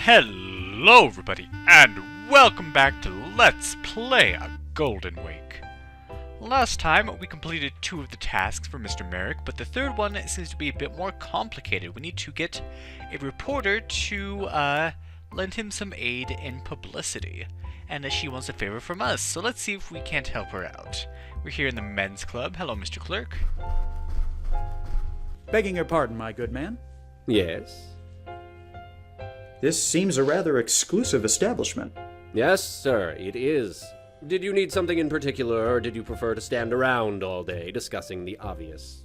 Hello everybody, and welcome back to Let's Play a Golden Wake. Last time we completed 2 of the tasks for Mr. Merrick, but the third one seems to be a bit more complicated. We need to get a reporter to lend him some aid in publicity, and she wants a favor from us, so let's see if we can't help her out. We're here in the men's club. Hello, Mr. Clerk. Begging your pardon, my good man. Yes? This seems a rather exclusive establishment. Yes, sir, it is. Did you need something in particular, or did you prefer to stand around all day discussing the obvious?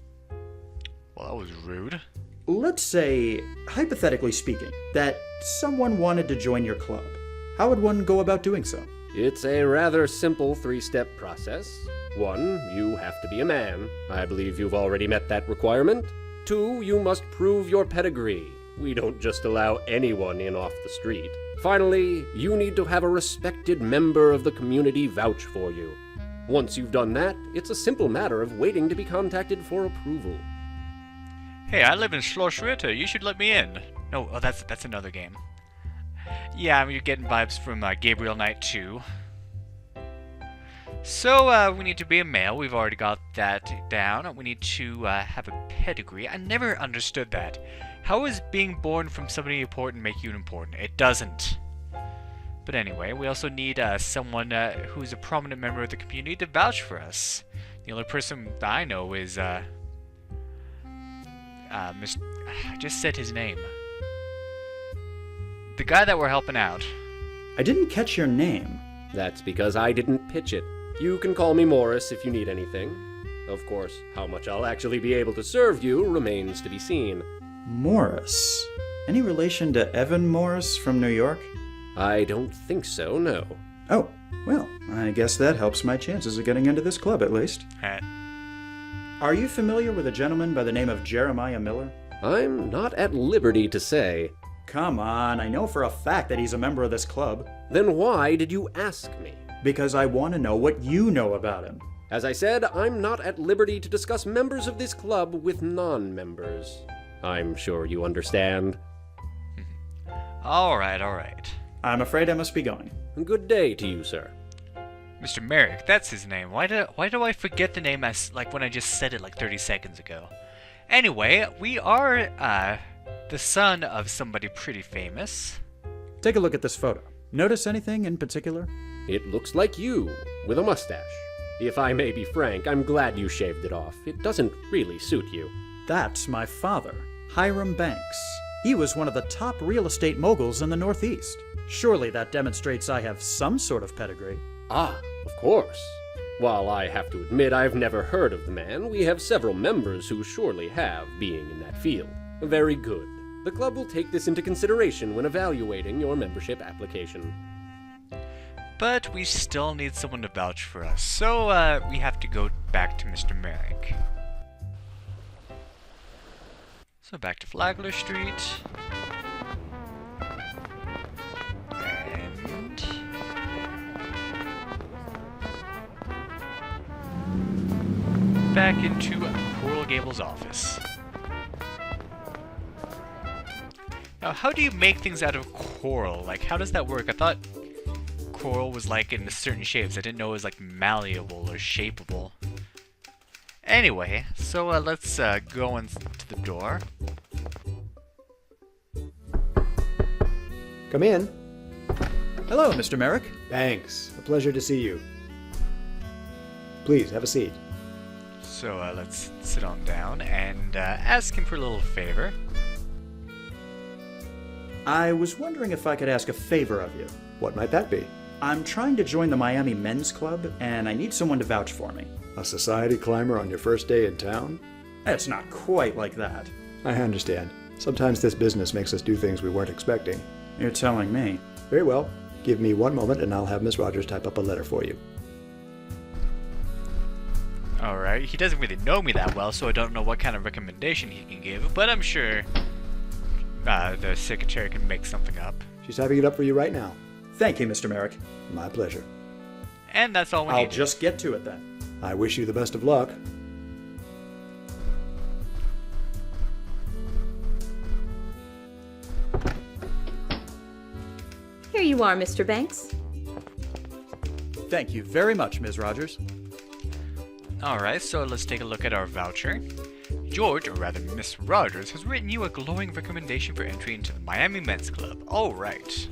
Well, that was rude. Let's say, hypothetically speaking, that someone wanted to join your club. How would one go about doing so? It's a rather simple 3-step process. 1, you have to be a man. I believe you've already met that requirement. 2, you must prove your pedigree. We don't just allow anyone in off the street. Finally, you need to have a respected member of the community vouch for you. Once you've done that, it's a simple matter of waiting to be contacted for approval. Hey, I live in Schloss Ritter. You should let me in. No, oh, that's another game. Yeah, I mean, you're getting vibes from Gabriel Knight 2. So, we need to be a male. We've already got that down. We need to have a pedigree. I never understood that. How does being born from somebody important make you important? It doesn't. But anyway, we also need someone who's a prominent member of the community to vouch for us. The only person I know is, I just said his name. The guy that we're helping out. I didn't catch your name. That's because I didn't pitch it. You can call me Morris if you need anything. Of course, how much I'll actually be able to serve you remains to be seen. Morris. Any relation to Evan Morris from New York? I don't think so, no. Oh, well, I guess that helps my chances of getting into this club, at least. Are you familiar with a gentleman by the name of Jeremiah Miller? I'm not at liberty to say. Come on, I know for a fact that he's a member of this club. Then why did you ask me? Because I want to know what you know about him. As I said, I'm not at liberty to discuss members of this club with non-members. I'm sure you understand. Alright. I'm afraid I must be going. Good day to you, sir. Mr. Merrick, that's his name. Why do I forget the name as like when I just said it like 30 seconds ago? Anyway, we are the son of somebody pretty famous. Take a look at this photo. Notice anything in particular? It looks like you, with a mustache. If I may be frank, I'm glad you shaved it off. It doesn't really suit you. That's my father, Hiram Banks. He was one of the top real estate moguls in the Northeast. Surely that demonstrates I have some sort of pedigree. Ah, of course. While I have to admit I've never heard of the man, we have several members who surely have, being in that field. Very good. The club will take this into consideration when evaluating your membership application. But we still need someone to vouch for us, so we have to go back to Mr. Merrick. So back to Flagler Street. And back into Coral Gables' office. Now, how do you make things out of coral? Like, how does that work? I thought coral was like in certain shapes. I didn't know it was like malleable or shapeable. Anyway, so let's go into the door. Come in. Hello, Mr. Merrick. Thanks. A pleasure to see you. Please, have a seat. So let's sit on down and ask him for a little favor. I was wondering if I could ask a favor of you. What might that be? I'm trying to join the Miami Men's Club, and I need someone to vouch for me. A society climber on your first day in town? It's not quite like that. I understand. Sometimes this business makes us do things we weren't expecting. You're telling me. Very well. Give me 1 moment and I'll have Miss Rogers type up a letter for you. Alright, he doesn't really know me that well, so I don't know what kind of recommendation he can give, but I'm sure the secretary can make something up. She's typing it up for you right now. Thank you, Mr. Merrick. My pleasure. And that's all we need. I'll just get to it then. I wish you the best of luck. Here you are, Mr. Banks. Thank you very much, Ms. Rogers. Alright, so let's take a look at our voucher. George, or rather Miss Rogers, has written you a glowing recommendation for entry into the Miami Men's Club. Alright.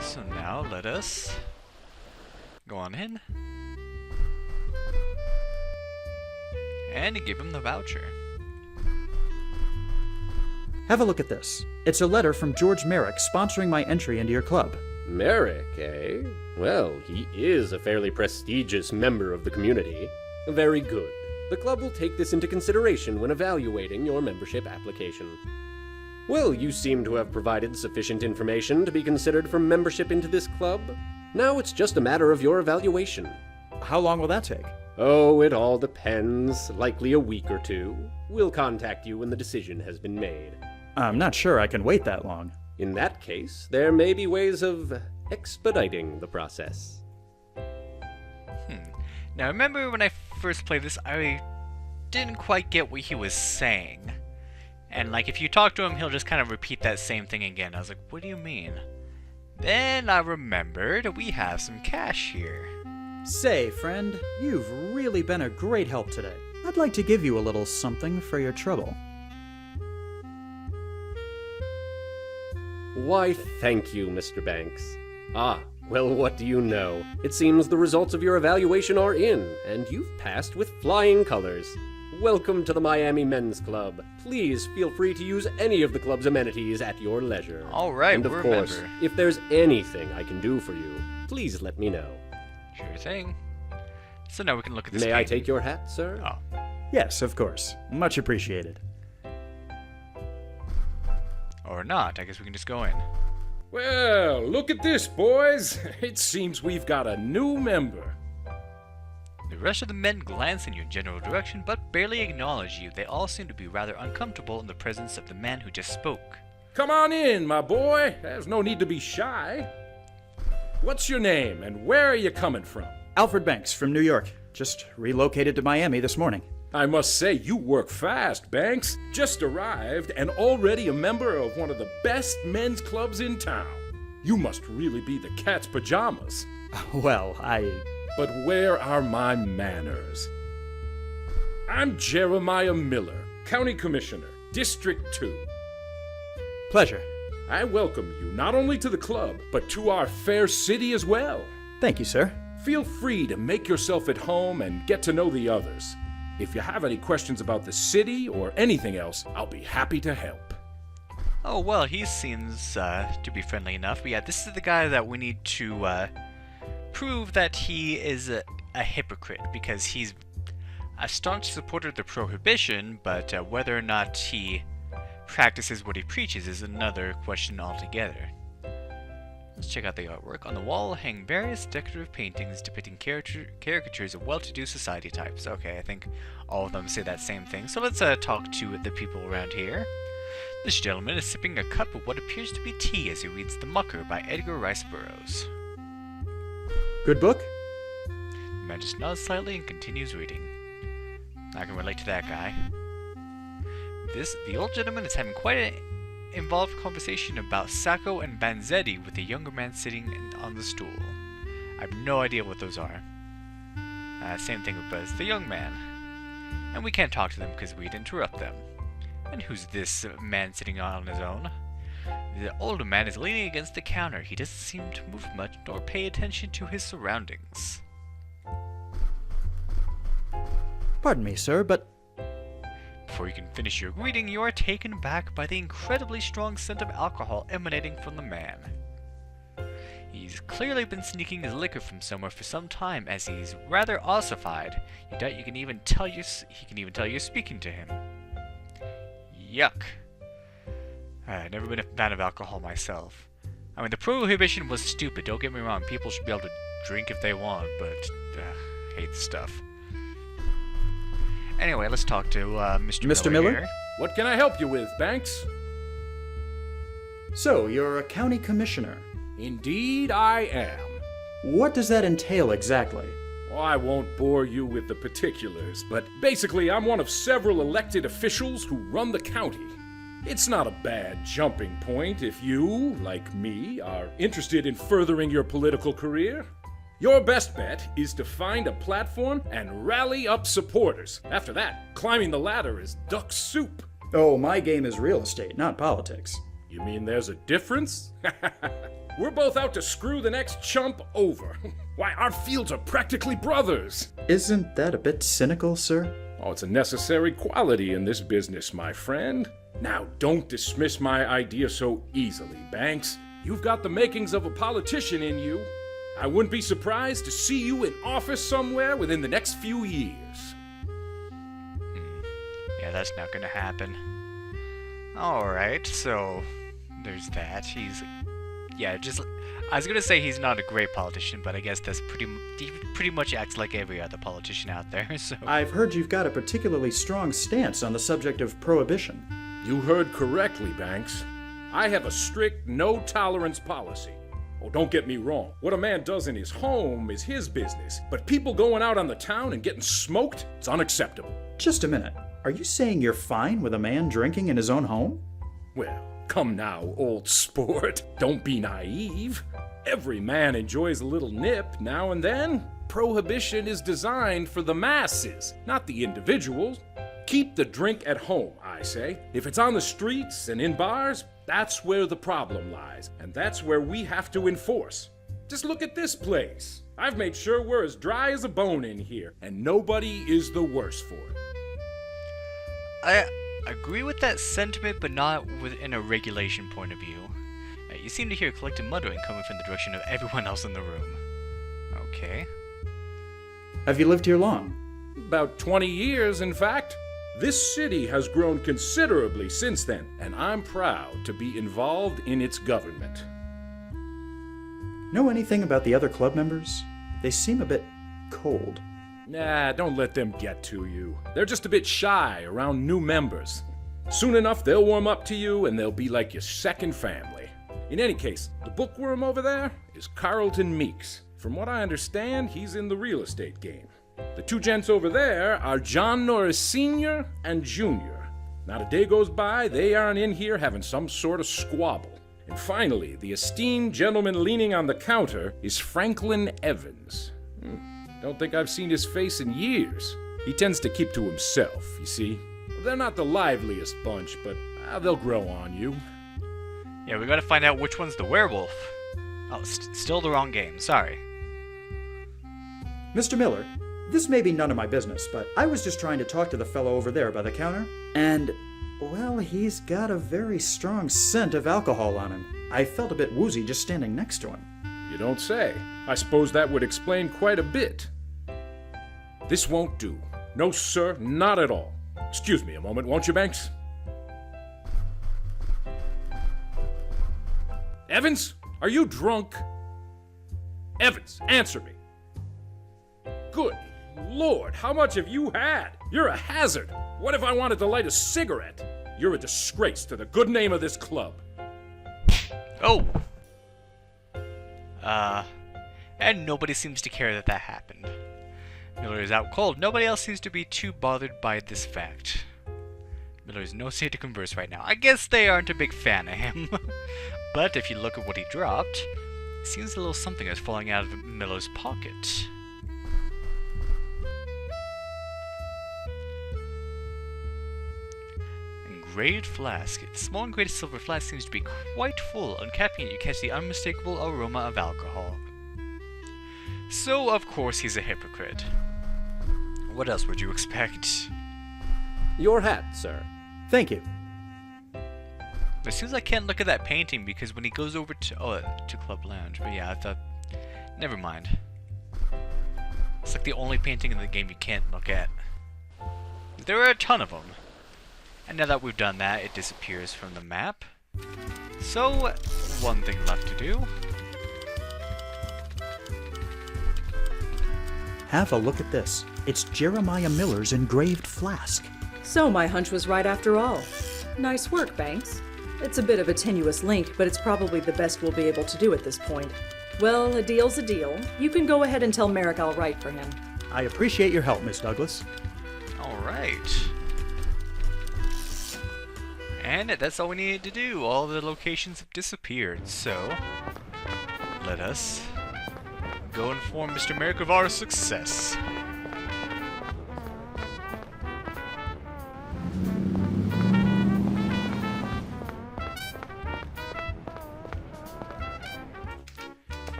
So now let us go on in and give him the voucher. Have a look at this. It's a letter from George Merrick sponsoring my entry into your club. Merrick, eh? Well, he is a fairly prestigious member of the community. Very good. The club will take this into consideration when evaluating your membership application. Well, you seem to have provided sufficient information to be considered for membership into this club. Now it's just a matter of your evaluation. How long will that take? Oh, it all depends. Likely a week or two. We'll contact you when the decision has been made. I'm not sure I can wait that long. In that case, there may be ways of expediting the process. Now remember when I first played this, I didn't quite get what he was saying. And like if you talk to him, he'll just kind of repeat that same thing again. I was like, what do you mean? Then I remembered we have some cash here. Say, friend, you've really been a great help today. I'd like to give you a little something for your trouble. Why, thank you, Mr. Banks. Ah, well, what do you know? It seems the results of your evaluation are in, and you've passed with flying colors. Welcome to the Miami Men's Club. Please feel free to use any of the club's amenities at your leisure. All right, and of we're a course, member. if there's anything I can do for you, please let me know. Sure thing. So now we can look at this May I painting. take your hat, sir? Oh. Yes, of course. Much appreciated. Or not. I guess we can just go in. Well, look at this, boys. It seems we've got a new member. The rest of the men glance in your general direction, but barely acknowledge you. They all seem to be rather uncomfortable in the presence of the man who just spoke. Come on in, my boy. There's no need to be shy. What's your name, and where are you coming from? Alfred Banks from New York. Just relocated to Miami this morning. I must say, you work fast, Banks. Just arrived, and already a member of one of the best men's clubs in town. You must really be the cat's pajamas. Well, But where are my manners? I'm Jeremiah Miller, County Commissioner, District 2. Pleasure. I welcome you not only to the club, but to our fair city as well. Thank you, sir. Feel free to make yourself at home and get to know the others. If you have any questions about the city or anything else, I'll be happy to help. Oh, well, he seems to be friendly enough. But yeah, this is the guy that we need to prove that he is a hypocrite, because he's a staunch supporter of the Prohibition, but whether or not he practices what he preaches is another question altogether. Let's check out the artwork. On the wall hang various decorative paintings depicting caricatures of well-to-do society types. Okay, I think all of them say that same thing. So let's talk to the people around here. This gentleman is sipping a cup of what appears to be tea as he reads The Mucker by Edgar Rice Burroughs. Good book? The man just nods slightly and continues reading. I can relate to that guy. The old gentleman is having quite an involved conversation about Sacco and Vanzetti with the younger man sitting on the stool. I have no idea what those are. Same thing with Buzz, the young man. And we can't talk to them because we'd interrupt them. And who's this man sitting on his own? The older man is leaning against the counter. He doesn't seem to move much nor pay attention to his surroundings. Pardon me, sir, but Before you can finish your greeting, you are taken aback by the incredibly strong scent of alcohol emanating from the man. He's clearly been sneaking his liquor from somewhere for some time, as he's rather ossified. You doubt he can even tell you're speaking to him. Yuck. I've never been a fan of alcohol myself. I mean, the Prohibition was stupid, don't get me wrong. People should be able to drink if they want, but I hate the stuff. Anyway, let's talk to Mr. Miller? here. What can I help you with, Banks? so you're a county commissioner. Indeed, I am. What does that entail exactly? Oh, I won't bore you with the particulars, but basically I'm one of several elected officials who run the county. It's not a bad jumping point if you, like me, are interested in furthering your political career. Your best bet is to find a platform and rally up supporters. After that, climbing the ladder is duck soup. Oh, my game is real estate, not politics. You mean there's a difference? We're both out to screw the next chump over. Why, our fields are practically brothers. Isn't that a bit cynical, sir? Oh, it's a necessary quality in this business, my friend. Now, don't dismiss my idea so easily, Banks. You've got the makings of a politician in you. I wouldn't be surprised to see you in office somewhere within the next few years. Yeah, that's not gonna happen. Alright, so there's that. I was gonna say he's not a great politician, but I guess he pretty much acts like every other politician out there, so... I've heard you've got a particularly strong stance on the subject of prohibition. You heard correctly, Banks. I have a strict no-tolerance policy. Oh, don't get me wrong. What a man does in his home is his business. But people going out on the town and getting smoked, it's unacceptable. Just a minute. Are you saying you're fine with a man drinking in his own home? Well, come now, old sport. Don't be naive. Every man enjoys a little nip now and then. Prohibition is designed for the masses, not the individuals. Keep the drink at home, I say. If it's on the streets and in bars, that's where the problem lies, and that's where we have to enforce. Just look at this place. I've made sure we're as dry as a bone in here, and nobody is the worse for it. I agree with that sentiment, but not within a regulation point of view. You seem to hear collective muttering coming from the direction of everyone else in the room. Okay. Have you lived here long? About 20 years, in fact. This city has grown considerably since then, and I'm proud to be involved in its government. Know anything about the other club members? They seem a bit cold. Nah, don't let them get to you. They're just a bit shy around new members. Soon enough, they'll warm up to you, and they'll be like your second family. In any case, the bookworm over there is Carlton Meeks. From what I understand, he's in the real estate game. The two gents over there are John Norris Sr. and Jr. Not a day goes by they aren't in here having some sort of squabble. And finally, the esteemed gentleman leaning on the counter is Franklin Evans. Don't think I've seen his face in years. He tends to keep to himself, you see. They're not the liveliest bunch, but they'll grow on you. Yeah, we gotta find out which one's the werewolf. Oh, still the wrong game, sorry. Mr. Miller, this may be none of my business, but I was just trying to talk to the fellow over there by the counter, and, well, he's got a very strong scent of alcohol on him. I felt a bit woozy just standing next to him. You don't say. I suppose that would explain quite a bit. This won't do. No, sir, not at all. Excuse me a moment, won't you, Banks? Evans, are you drunk? Evans, answer me. Good Lord, how much have you had? You're a hazard. What if I wanted to light a cigarette? You're a disgrace to the good name of this club. Oh! And nobody seems to care that that happened. Miller is out cold. Nobody else seems to be too bothered by this fact. Miller is no state to converse right now. I guess they aren't a big fan of him. But if you look at what he dropped, it seems a little something is falling out of Miller's pocket. Engraved flask. The small engraved silver flask seems to be quite full. Uncapping it, you catch the unmistakable aroma of alcohol. So, of course, he's a hypocrite. What else would you expect? Your hat, sir. Thank you. As soon as I can't look at that painting because when he goes over to Club Lounge, but yeah, I thought, never mind. It's like the only painting in the game you can't look at. There are a ton of them. And now that we've done that, it disappears from the map. So, one thing left to do. Have a look at this. It's Jeremiah Miller's engraved flask. So my hunch was right after all. Nice work, Banks. It's a bit of a tenuous link, but it's probably the best we'll be able to do at this point. Well, a deal's a deal. You can go ahead and tell Merrick I'll write for him. I appreciate your help, Miss Douglas. All right. And that's all we needed to do. All the locations have disappeared, so let us go inform Mr. Merrick of our success.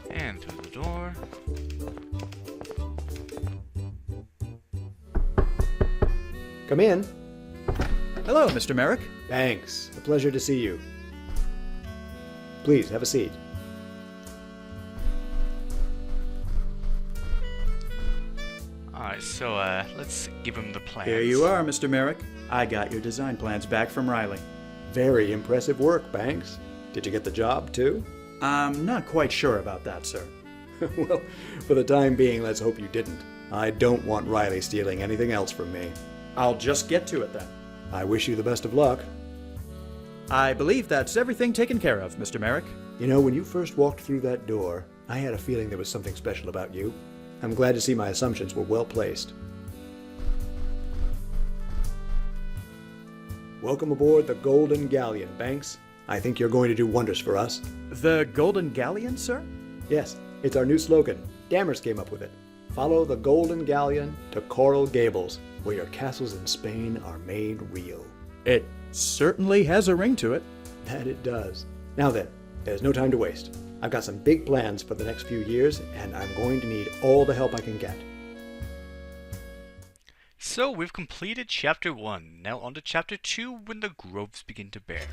And through the door. Come in. Hello, Mr. Merrick. Thanks. A pleasure to see you. Please, have a seat. Alright, so let's give him the plans. Here you are, Mr. Merrick. I got your design plans back from Riley. Very impressive work, Banks. Did you get the job, too? I'm not quite sure about that, sir. Well, for the time being, let's hope you didn't. I don't want Riley stealing anything else from me. I'll just get to it then. I wish you the best of luck. I believe that's everything taken care of, Mr. Merrick. You know, when you first walked through that door, I had a feeling there was something special about you. I'm glad to see my assumptions were well placed. Welcome aboard the Golden Galleon, Banks. I think you're going to do wonders for us. The Golden Galleon, sir? Yes, it's our new slogan. Dammers came up with it. Follow the Golden Galleon to Coral Gables, where your castles in Spain are made real. It certainly has a ring to it. That it does. Now then, there's no time to waste. I've got some big plans for the next few years, and I'm going to need all the help I can get. So we've completed Chapter 1. Now on to Chapter 2, when the groves begin to bear.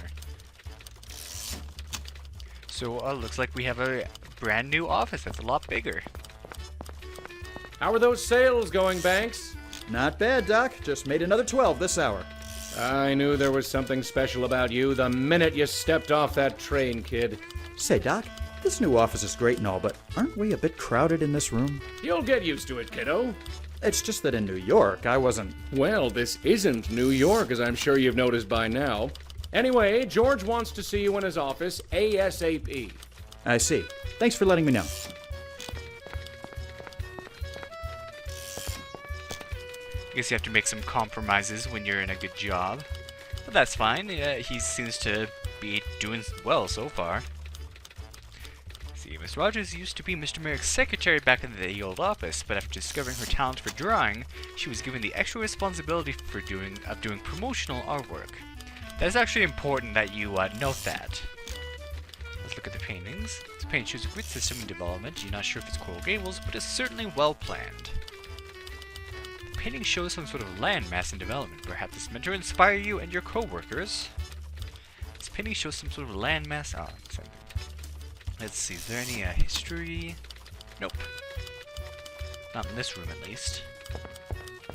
So looks like we have a brand new office that's a lot bigger. How are those sales going, Banks? Not bad, Doc. Just made another 12 this hour. I knew there was something special about you the minute you stepped off that train, kid. Say, Doc, this new office is great and all, but aren't we a bit crowded in this room? You'll get used to it, kiddo. It's just that in New York, I wasn't... Well, this isn't New York, as I'm sure you've noticed by now. Anyway, George wants to see you in his office ASAP. I see. Thanks for letting me know. I guess you have to make some compromises when you're in a good job. But that's fine. He seems to be doing well so far. See, Miss Rogers used to be Mr. Merrick's secretary back in the old office, but after discovering her talent for drawing, she was given the extra responsibility for doing promotional artwork. That is actually important that you note that. Let's look at the paintings. This painting shows a grid system in development. You're not sure if it's Coral Gables, but it's certainly well planned. The painting shows some sort of landmass in development. Perhaps it's meant to inspire you and your co-workers. This painting shows some sort of landmass. Let's see, is there any history? Nope. Not in this room, at least.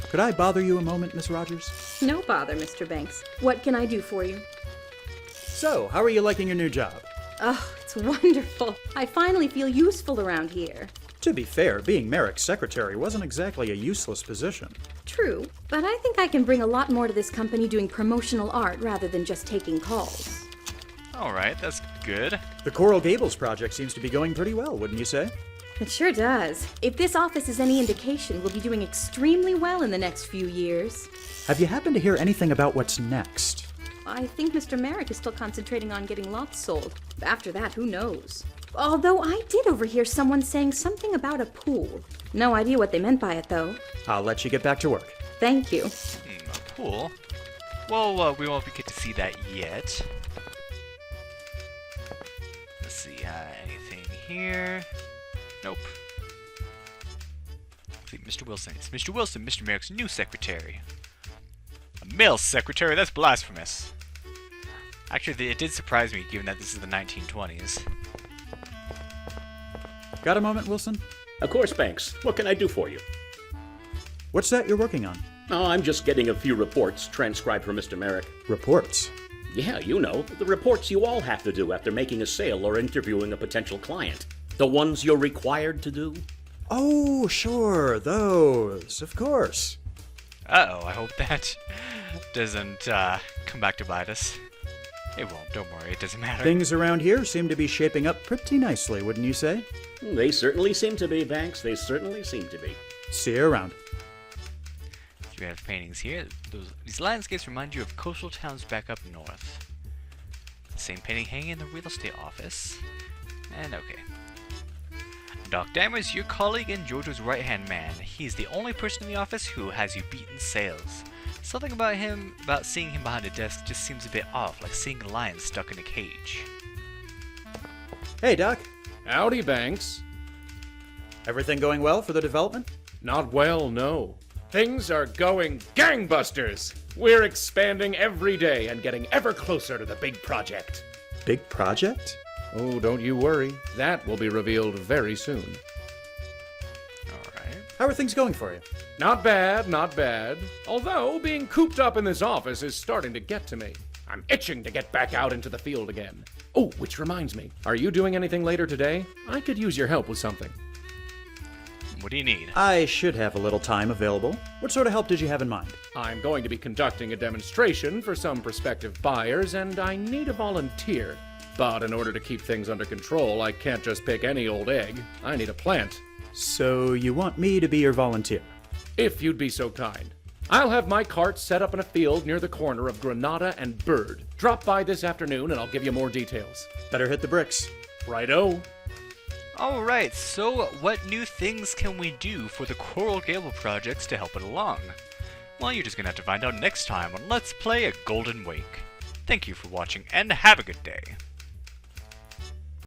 Could I bother you a moment, Miss Rogers? No bother, Mr. Banks. What can I do for you? So, how are you liking your new job? Oh, it's wonderful. I finally feel useful around here. To be fair, being Merrick's secretary wasn't exactly a useless position. True, but I think I can bring a lot more to this company doing promotional art rather than just taking calls. Alright, that's good. The Coral Gables project seems to be going pretty well, wouldn't you say? It sure does. If this office is any indication, we'll be doing extremely well in the next few years. Have you happened to hear anything about what's next? I think Mr. Merrick is still concentrating on getting lots sold. After that, who knows? Although I did overhear someone saying something about a pool. No idea what they meant by it, though. I'll let you get back to work. Thank you. A pool? Well, we won't get to see that yet. Let's see, anything here? Nope. Let's see, Mr. Wilson. It's Mr. Wilson, Mr. Merrick's new secretary. A male secretary? That's blasphemous. Actually, it did surprise me, given that this is the 1920s. Got a moment, Wilson? Of course, Banks. What can I do for you? What's that you're working on? Oh, I'm just getting a few reports transcribed for Mr. Merrick. Reports? Yeah, you know, the reports you all have to do after making a sale or interviewing a potential client. The ones you're required to do. Oh, sure, those, of course. Uh-oh, I hope that doesn't come back to bite us. It won't, don't worry, it doesn't matter. Things around here seem to be shaping up pretty nicely, wouldn't you say? They certainly seem to be, Banks. They certainly seem to be. See you around. We have paintings here. These landscapes remind you of coastal towns back up north. Same painting hanging in the real estate office. And okay. Doc Dammers, your colleague and Jojo's right-hand man. He's the only person in the office who has you beat in sales. Something about seeing him behind a desk just seems a bit off, like seeing a lion stuck in a cage. Hey, Doc. Howdy, Banks. Everything going well for the development? Not well, no. Things are going gangbusters. We're expanding every day and getting ever closer to the big project. Big project? Oh, don't you worry. That will be revealed very soon. Alright. How are things going for you? Not bad, not bad. Although, being cooped up in this office is starting to get to me. I'm itching to get back out into the field again. Oh, which reminds me. Are you doing anything later today? I could use your help with something. What do you need? I should have a little time available. What sort of help did you have in mind? I'm going to be conducting a demonstration for some prospective buyers, and I need a volunteer. But in order to keep things under control, I can't just pick any old egg. I need a plant. So you want me to be your volunteer? If you'd be so kind. I'll have my cart set up in a field near the corner of Granada and Bird. Drop by this afternoon and I'll give you more details. Better hit the bricks. Righto. Alright, so what new things can we do for the Coral Gable projects to help it along? Well, you're just gonna have to find out next time on Let's Play a Golden Wake. Thank you for watching and have a good day.